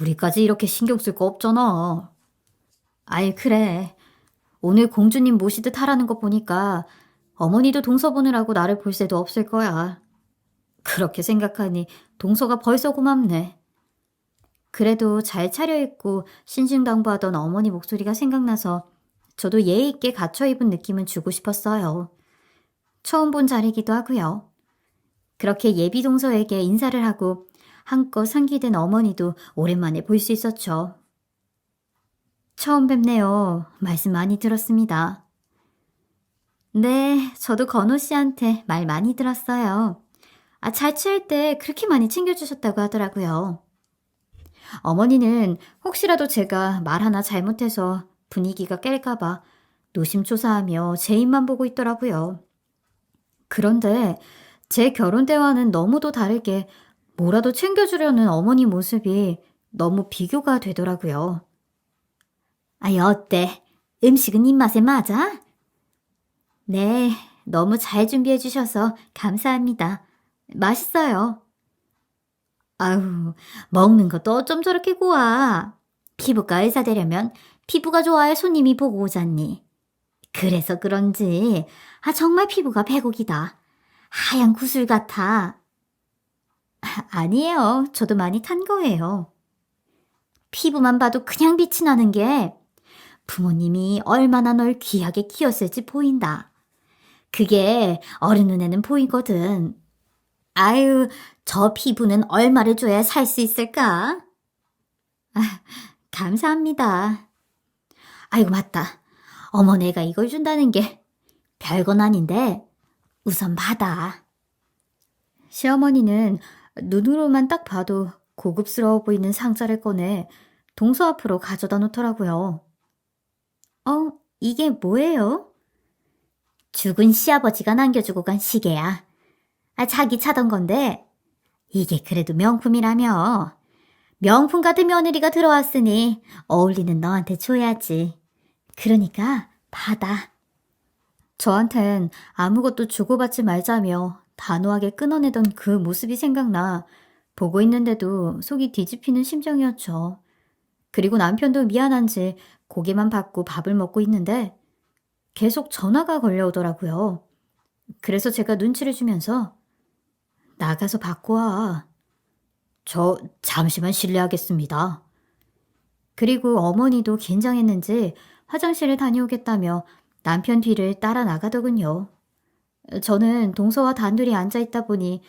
우리까지 이렇게 신경 쓸 거 없잖아. 아이, 그래. 오늘 공주님 모시듯 하라는 거 보니까 어머니도 동서 보느라고 나를 볼 새도 없을 거야. 그렇게 생각하니 동서가 벌써 고맙네. 그래도 잘 차려입고 신신당부하던 어머니 목소리가 생각나서 저도 예의 있게 갖춰 입은 느낌은 주고 싶었어요. 처음 본 자리이기도 하고요. 그렇게 예비 동서에게 인사를 하고 한껏 상기된 어머니도 오랜만에 볼 수 있었죠. 처음 뵙네요. 말씀 많이 들었습니다. 네, 저도 건호 씨한테 말 많이 들었어요. 잘 취할 때 그렇게 많이 챙겨주셨다고 하더라고요. 어머니는 혹시라도 제가 말 하나 잘못해서 분위기가 깰까봐 노심초사하며 제 입만 보고 있더라고요. 그런데 제 결혼 때와는 너무도 다르게 뭐라도 챙겨주려는 어머니 모습이 너무 비교가 되더라고요. 어때? 음식은 입맛에 맞아? 네, 너무 잘 준비해 주셔서 감사합니다. 맛있어요. 아유, 먹는 것도 어쩜 저렇게 고와. 피부과 의사 되려면 피부가 좋아야 손님이 보고 오잖니. 그래서 그런지 정말 피부가 백옥이다. 하얀 구슬 같아. 아니에요. 저도 많이 탄 거예요. 피부만 봐도 그냥 빛이 나는 게 부모님이 얼마나 널 귀하게 키웠을지 보인다. 그게 어른 눈에는 보이거든. 아유, 저 피부는 얼마를 줘야 살 수 있을까? 감사합니다. 아이고, 맞다. 어머, 내가 이걸 준다는 게 별건 아닌데 우선 받아. 시어머니는 눈으로만 딱 봐도 고급스러워 보이는 상자를 꺼내 동서 앞으로 가져다 놓더라고요. 이게 뭐예요? 죽은 시아버지가 남겨주고 간 시계야. 자기 차던 건데 이게 그래도 명품이라며. 명품 같은 며느리가 들어왔으니 어울리는 너한테 줘야지. 그러니까 받아. 저한텐 아무것도 주고받지 말자며 단호하게 끊어내던 그 모습이 생각나 보고 있는데도 속이 뒤집히는 심정이었죠. 그리고 남편도 미안한지 고개만 받고 밥을 먹고 있는데 계속 전화가 걸려오더라고요. 그래서 제가 눈치를 주면서 나가서 받고 와. 저 잠시만 실례하겠습니다. 그리고 어머니도 긴장했는지 화장실을 다녀오겠다며 남편 뒤를 따라 나가더군요. 저는 동서와 단둘이 앉아있다 보니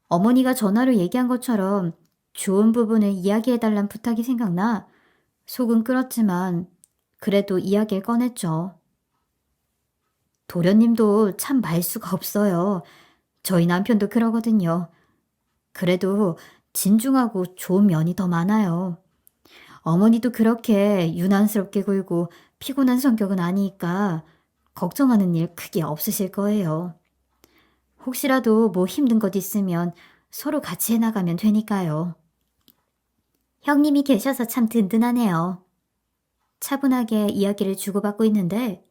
어머니가 전화로 얘기한 것처럼 좋은 부분을 이야기해달란 부탁이 생각나 속은 끓었지만 그래도 이야기를 꺼냈죠. 도련님도 참 말수가 없어요. 저희 남편도 그러거든요. 그래도 진중하고 좋은 면이 더 많아요. 어머니도 그렇게 유난스럽게 굴고 피곤한 성격은 아니니까 걱정하는 일 크게 없으실 거예요. 혹시라도 뭐 힘든 것 있으면 서로 같이 해나가면 되니까요. 형님이 계셔서 참 든든하네요. 차분하게 이야기를 주고받고 있는데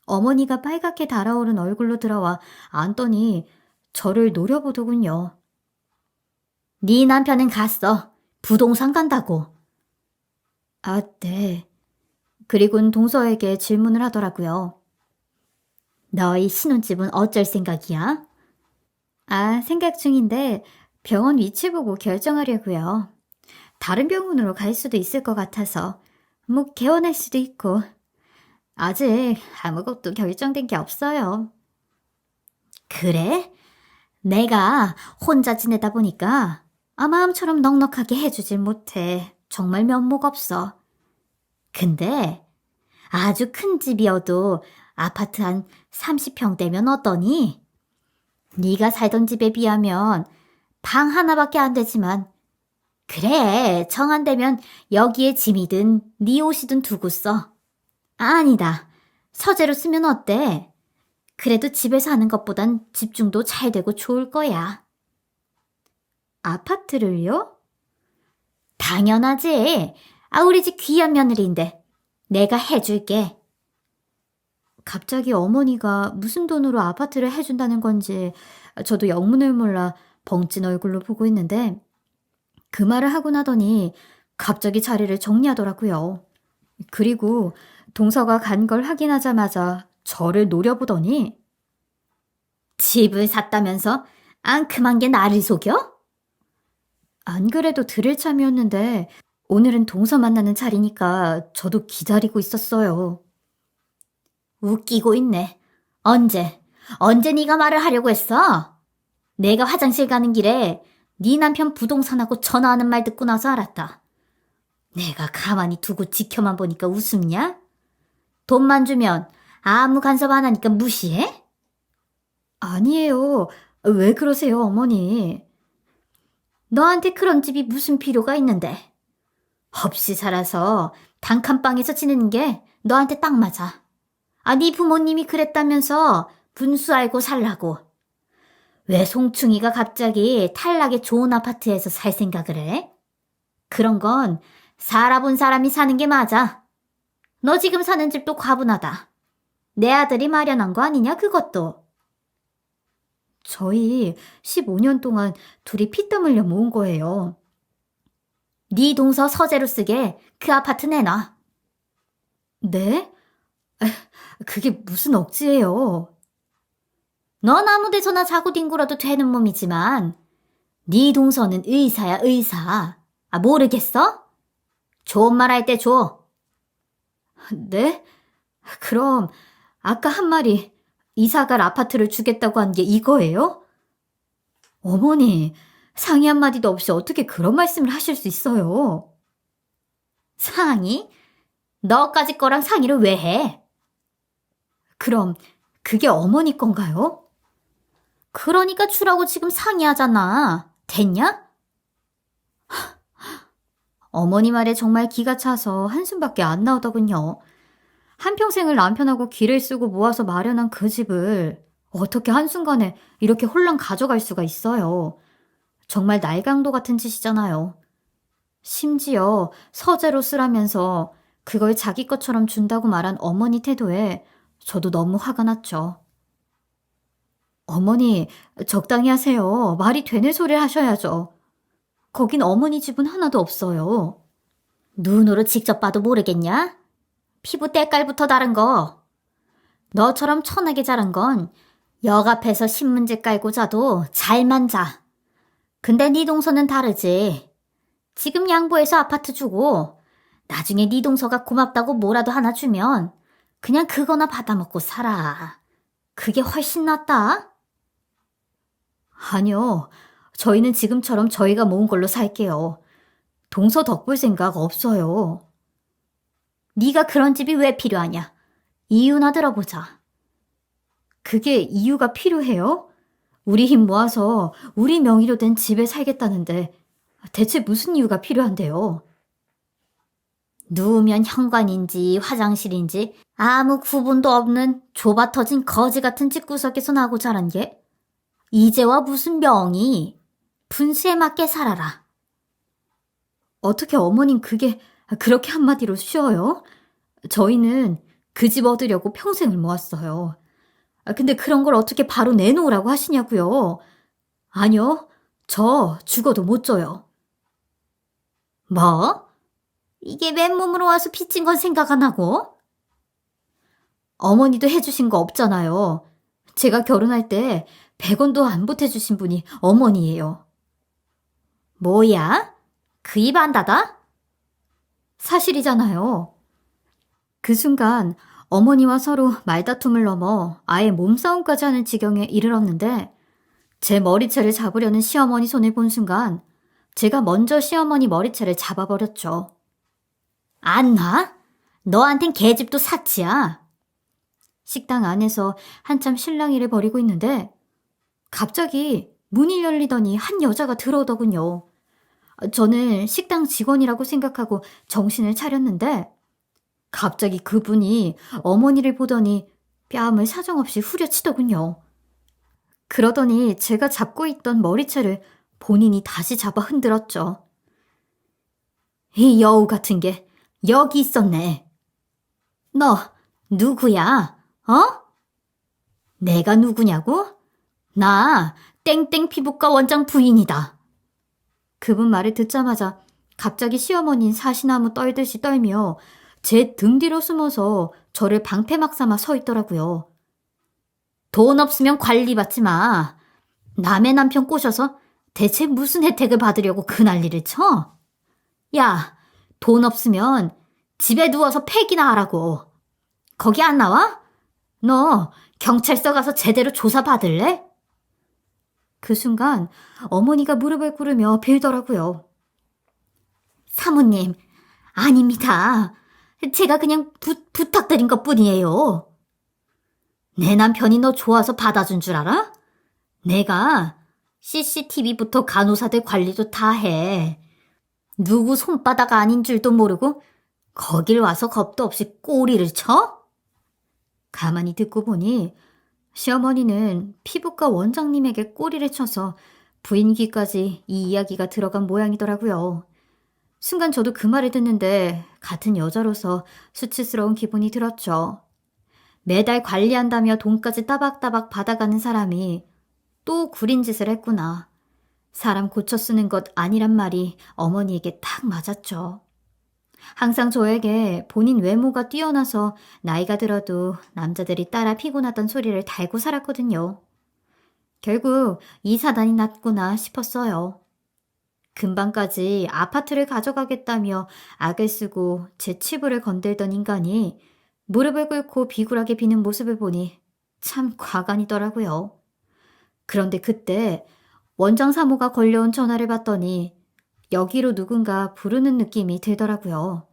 어머니가 빨갛게 달아오른 얼굴로 들어와 앉더니 저를 노려보더군요. 네 남편은 갔어. 부동산 간다고. 네. 그리고는 동서에게 질문을 하더라고요. 너희 신혼집은 어쩔 생각이야? 생각 중인데 병원 위치 보고 결정하려고요. 다른 병원으로 갈 수도 있을 것 같아서 뭐 개원할 수도 있고 아직 아무것도 결정된 게 없어요. 그래? 내가 혼자 지내다 보니까 마음처럼 넉넉하게 해주질 못해. 정말 면목 없어. 근데 아주 큰 집이어도 아파트 한 30평대면 어떠니? 네가 살던 집에 비하면 방 하나밖에 안 되지만 그래, 정 안 되면 여기에 짐이든 네 옷이든 두고 써. 아니다. 서재로 쓰면 어때? 그래도 집에서 하는 것보단 집중도 잘 되고 좋을 거야. 아파트를요? 당연하지. 우리 집 귀한 며느리인데 내가 해줄게. 갑자기 어머니가 무슨 돈으로 아파트를 해준다는 건지 저도 영문을 몰라 벙찐 얼굴로 보고 있는데 그 말을 하고 나더니 갑자기 자리를 정리하더라고요. 그리고 동서가 간 걸 확인하자마자 저를 노려보더니 집을 샀다면서 앙큼한 게 나를 속여? 안 그래도 들을 참이었는데 오늘은 동서 만나는 자리니까 저도 기다리고 있었어요. 웃기고 있네. 언제 네가 말을 하려고 했어? 내가 화장실 가는 길에 네 남편 부동산하고 전화하는 말 듣고 나서 알았다. 내가 가만히 두고 지켜만 보니까 웃음냐? 돈만 주면 아무 간섭 안 하니까 무시해? 아니에요. 왜 그러세요, 어머니? 너한테 그런 집이 무슨 필요가 있는데. 없이 살아서 단칸방에서 지내는 게 너한테 딱 맞아. 네 부모님이 그랬다면서 분수 알고 살라고. 왜 송충이가 갑자기 탈락의 좋은 아파트에서 살 생각을 해? 그런 건 살아본 사람이 사는 게 맞아. 너 지금 사는 집도 과분하다. 내 아들이 마련한 거 아니냐, 그것도. 저희 15년 동안 둘이 피땀 흘려 모은 거예요. 네 동서 서재로 쓰게 그 아파트 내놔. 네? 그게 무슨 억지예요. 넌 아무 데서나 자고 뒹굴어도 되는 몸이지만 네 동서는 의사야, 의사. 모르겠어? 좋은 말 할 때 줘. 네? 그럼 아까 한 말이 이사갈 아파트를 주겠다고 한 게 이거예요? 어머니, 상의 한마디도 없이 어떻게 그런 말씀을 하실 수 있어요? 상의? 너까지 거랑 상의를 왜 해? 그럼 그게 어머니 건가요? 그러니까 주라고 지금 상의하잖아. 됐냐? 어머니 말에 정말 기가 차서 한숨밖에 안 나오더군요. 한평생을 남편하고 기를 쓰고 모아서 마련한 그 집을 어떻게 한순간에 이렇게 홀랑 가져갈 수가 있어요. 정말 날강도 같은 짓이잖아요. 심지어 서재로 쓰라면서 그걸 자기 것처럼 준다고 말한 어머니 태도에 저도 너무 화가 났죠. 어머니, 적당히 하세요. 말이 되는 소리를 하셔야죠. 거긴 어머니 집은 하나도 없어요. 눈으로 직접 봐도 모르겠냐? 피부 때깔부터 다른 거. 너처럼 천하게 자란 건 역 앞에서 신문지 깔고 자도 잘만 자. 근데 네 동서는 다르지. 지금 양보해서 아파트 주고 나중에 네 동서가 고맙다고 뭐라도 하나 주면 그냥 그거나 받아먹고 살아. 그게 훨씬 낫다. 아니요. 저희는 지금처럼 저희가 모은 걸로 살게요. 동서 덕볼 생각 없어요. 네가 그런 집이 왜 필요하냐? 이유나 들어보자. 그게 이유가 필요해요? 우리 힘 모아서 우리 명의로 된 집에 살겠다는데 대체 무슨 이유가 필요한데요? 누우면 현관인지 화장실인지 아무 구분도 없는 좁아터진 거지 같은 집구석에서 나고 자란 게 이제와 무슨 명의? 분수에 맞게 살아라. 어떻게 어머님 그게 그렇게 한마디로 쉬워요? 저희는 그 집 얻으려고 평생을 모았어요. 근데 그런 걸 어떻게 바로 내놓으라고 하시냐고요. 아니요, 저 죽어도 못 줘요. 뭐? 이게 맨몸으로 와서 빚진 건 생각 안 하고? 어머니도 해주신 거 없잖아요. 제가 결혼할 때 100원도 안 보태주신 분이 어머니예요. 뭐야? 그 입 안 닫아? 사실이잖아요. 그 순간 어머니와 서로 말다툼을 넘어 아예 몸싸움까지 하는 지경에 이르렀는데 제 머리채를 잡으려는 시어머니 손을 본 순간 제가 먼저 시어머니 머리채를 잡아버렸죠. 안 나? 너한텐 계집도 사치야. 식당 안에서 한참 실랑이를 벌이고 있는데 갑자기 문이 열리더니 한 여자가 들어오더군요. 저는 식당 직원이라고 생각하고 정신을 차렸는데 갑자기 그분이 어머니를 보더니 뺨을 사정없이 후려치더군요. 그러더니 제가 잡고 있던 머리채를 본인이 다시 잡아 흔들었죠. 이 여우 같은 게 여기 있었네. 너 누구야? 어? 내가 누구냐고? 나 땡땡 피부과 원장 부인이다. 그분 말을 듣자마자 갑자기 시어머니는 사시나무 떨듯이 떨며 제 등 뒤로 숨어서 저를 방패막 삼아 서 있더라고요. 돈 없으면 관리 받지 마. 남의 남편 꼬셔서 대체 무슨 혜택을 받으려고 그 난리를 쳐? 야, 돈 없으면 집에 누워서 팩이나 하라고. 거기 안 나와? 너 경찰서 가서 제대로 조사 받을래? 그 순간 어머니가 무릎을 꿇으며 빌더라고요. 사모님, 아닙니다. 제가 그냥 부탁드린 것뿐이에요. 내 남편이 너 좋아서 받아준 줄 알아? 내가 CCTV부터 간호사들 관리도 다 해. 누구 손바닥 아닌 줄도 모르고 거길 와서 겁도 없이 꼬리를 쳐? 가만히 듣고 보니 시어머니는 피부과 원장님에게 꼬리를 쳐서 부인 귀까지 이 이야기가 들어간 모양이더라고요. 순간 저도 그 말을 듣는데 같은 여자로서 수치스러운 기분이 들었죠. 매달 관리한다며 돈까지 따박따박 받아가는 사람이 또 구린 짓을 했구나. 사람 고쳐 쓰는 것 아니란 말이 어머니에게 딱 맞았죠. 항상 저에게 본인 외모가 뛰어나서 나이가 들어도 남자들이 따라 피곤하던 소리를 달고 살았거든요. 결국 이 사단이 났구나 싶었어요. 금방까지 아파트를 가져가겠다며 악을 쓰고 제 치부를 건들던 인간이 무릎을 꿇고 비굴하게 비는 모습을 보니 참 과간이더라고요. 그런데 그때 원장 사모가 걸려온 전화를 받더니 여기로 누군가 부르는 느낌이 들더라고요.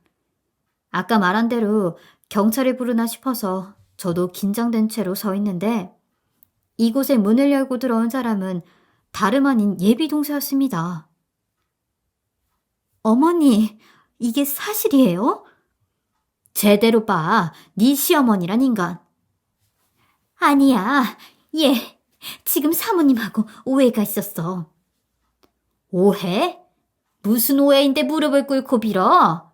아까 말한 대로 경찰을 부르나 싶어서 저도 긴장된 채로 서 있는데 이곳에 문을 열고 들어온 사람은 다름 아닌 예비 동서였습니다. 어머니, 이게 사실이에요? 제대로 봐, 네 시어머니란 인간. 아니야, 얘 지금 사모님하고 오해가 있었어. 오해? 무슨 오해인데 무릎을 꿇고 빌어?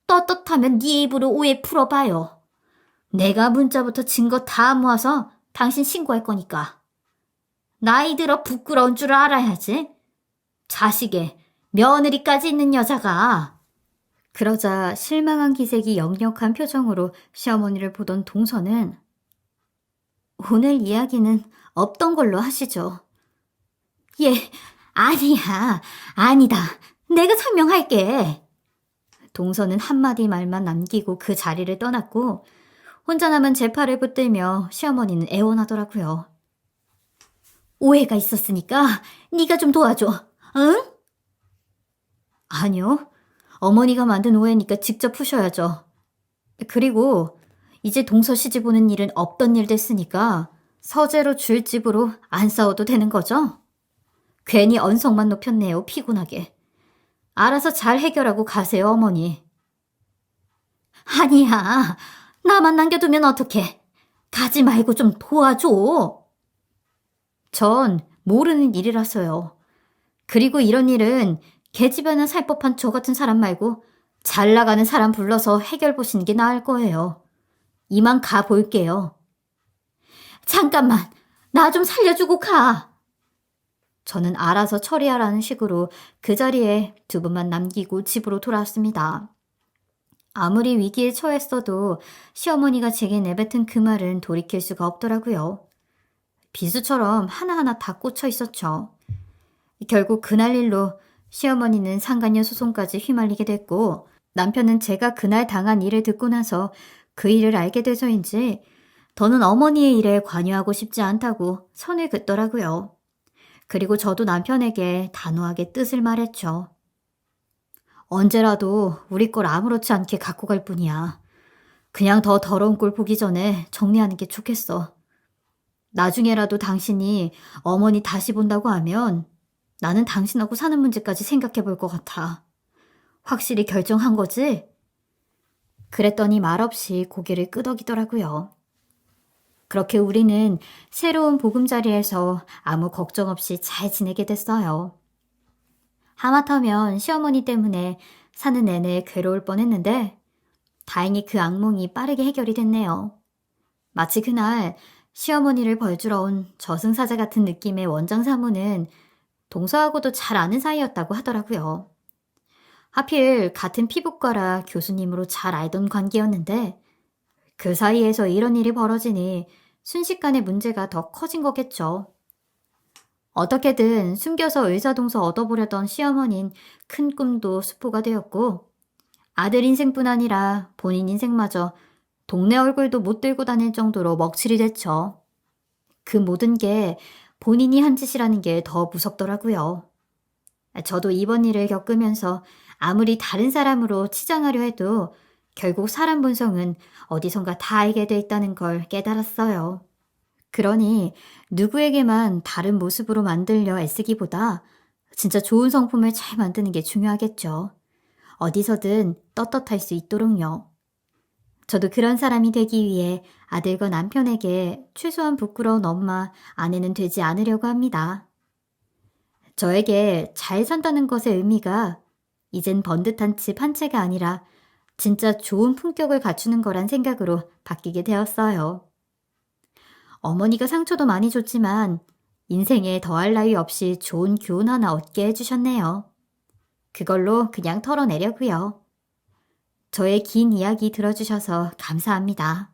떳떳하면 네 입으로 오해 풀어봐요. 내가 문자부터 증거 다 모아서 당신 신고할 거니까. 나이 들어 부끄러운 줄 알아야지. 자식에 며느리까지 있는 여자가. 그러자 실망한 기색이 역력한 표정으로 시어머니를 보던 동서는 오늘 이야기는 없던 걸로 하시죠. 예, 아니야, 아니다. 내가 설명할게. 동서는 한마디 말만 남기고 그 자리를 떠났고 혼자 남은 제 팔을 붙들며 시어머니는 애원하더라고요. 오해가 있었으니까 네가 좀 도와줘, 응? 아니요. 어머니가 만든 오해니까 직접 푸셔야죠. 그리고 이제 동서 시집 오는 일은 없던 일 됐으니까 서재로 줄 집으로 안 싸워도 되는 거죠? 괜히 언성만 높였네요, 피곤하게. 알아서 잘 해결하고 가세요, 어머니. 아니야. 나만 남겨두면 어떡해. 가지 말고 좀 도와줘. 전 모르는 일이라서요. 그리고 이런 일은 계집애나 살 법한 저 같은 사람 말고 잘 나가는 사람 불러서 해결 보시는 게 나을 거예요. 이만 가볼게요. 잠깐만, 나 좀 살려주고 가. 저는 알아서 처리하라는 식으로 그 자리에 두 분만 남기고 집으로 돌아왔습니다. 아무리 위기에 처했어도 시어머니가 제게 내뱉은 그 말은 돌이킬 수가 없더라고요. 비수처럼 하나하나 다 꽂혀 있었죠. 결국 그날 일로 시어머니는 상간녀 소송까지 휘말리게 됐고 남편은 제가 그날 당한 일을 듣고 나서 그 일을 알게 돼서인지 더는 어머니의 일에 관여하고 싶지 않다고 선을 긋더라고요. 그리고 저도 남편에게 단호하게 뜻을 말했죠. 언제라도 우리 걸 아무렇지 않게 갖고 갈 뿐이야. 그냥 더 더러운 꼴 보기 전에 정리하는 게 좋겠어. 나중에라도 당신이 어머니 다시 본다고 하면 나는 당신하고 사는 문제까지 생각해 볼 것 같아. 확실히 결정한 거지? 그랬더니 말없이 고개를 끄덕이더라고요. 그렇게 우리는 새로운 보금자리에서 아무 걱정 없이 잘 지내게 됐어요. 하마터면 시어머니 때문에 사는 내내 괴로울 뻔했는데 다행히 그 악몽이 빠르게 해결이 됐네요. 마치 그날 시어머니를 벌주러 온 저승사자 같은 느낌의 원장 사모는 동서하고도 잘 아는 사이였다고 하더라고요. 하필 같은 피부과라 교수님으로 잘 알던 관계였는데 그 사이에서 이런 일이 벌어지니 순식간에 문제가 더 커진 거겠죠. 어떻게든 숨겨서 의사동서 얻어보려던 시어머니는 큰 꿈도 수포가 되었고 아들 인생뿐 아니라 본인 인생마저 동네 얼굴도 못 들고 다닐 정도로 먹칠이 됐죠. 그 모든 게 본인이 한 짓이라는 게 더 무섭더라고요. 저도 이번 일을 겪으면서 아무리 다른 사람으로 치장하려 해도 결국 사람 본성은 어디선가 다 알게 돼 있다는 걸 깨달았어요. 그러니 누구에게만 다른 모습으로 만들려 애쓰기보다 진짜 좋은 성품을 잘 만드는 게 중요하겠죠. 어디서든 떳떳할 수 있도록요. 저도 그런 사람이 되기 위해 아들과 남편에게 최소한 부끄러운 엄마, 아내는 되지 않으려고 합니다. 저에게 잘 산다는 것의 의미가 이젠 번듯한 집 한 채가 아니라 진짜 좋은 품격을 갖추는 거란 생각으로 바뀌게 되었어요. 어머니가 상처도 많이 줬지만 인생에 더할 나위 없이 좋은 교훈 하나 얻게 해주셨네요. 그걸로 그냥 털어내려고요. 저의 긴 이야기 들어주셔서 감사합니다.